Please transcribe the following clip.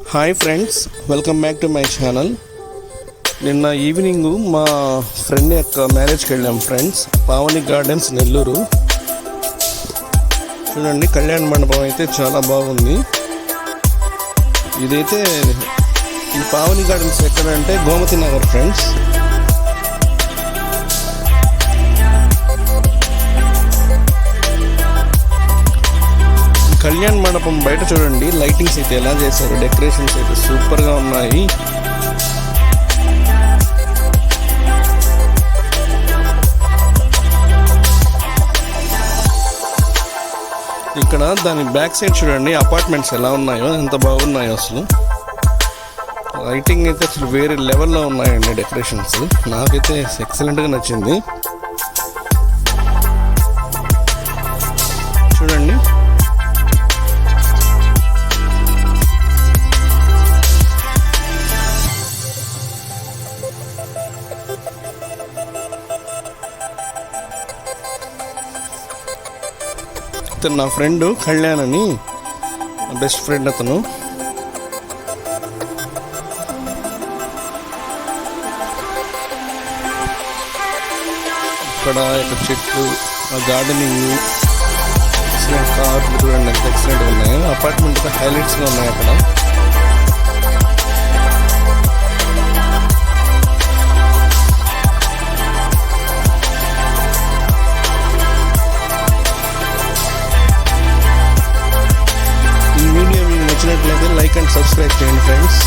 Hi friends, welcome back to my channel. నిన్న evening మా friend యొక్క మ్యారేజ్కి వెళ్ళాం ఫ్రెండ్స్. పావని గార్డెన్స్ నెల్లూరు. చూడండి, కళ్యాణ మండపం అయితే చాలా బాగుంది. ఇదైతే ఈ పావని గార్డెన్స్ ఎక్కడంటే గోమతి నగర్ ఫ్రెండ్స్. కళ్యాణ మండపం బయట చూడండి, లైటింగ్స్ అయితే ఎలా చేశారు, డెకరేషన్స్ అయితే సూపర్గా ఉన్నాయి. ఇక్కడ దాని బ్యాక్ సైడ్ చూడండి, అపార్ట్మెంట్స్ ఎలా ఉన్నాయో, ఎంత బాగున్నాయో అసలు. లైటింగ్ అయితే అసలు వేరే లెవెల్లో ఉన్నాయండి డెకరేషన్స్. నాకైతే ఎక్సలెంట్గా నచ్చింది. చూడండి, ఇతను నా ఫ్రెండ్ కళ్యాణ్ అని, బెస్ట్ ఫ్రెండ్ అతను. ఇక్కడ చెట్లు, ఆ గార్డెనింగ్, ఎక్సలెంట్ కార్లు చూడండి ఎంత ఎక్సలెంట్గా ఉన్నాయి. అపార్ట్మెంట్ హైలైట్స్గా ఉన్నాయి అక్కడ. ఈ వీడియో మీకు నచ్చినట్లయితే లైక్ అండ్ సబ్స్క్రైబ్ చేయండి ఫ్రెండ్స్.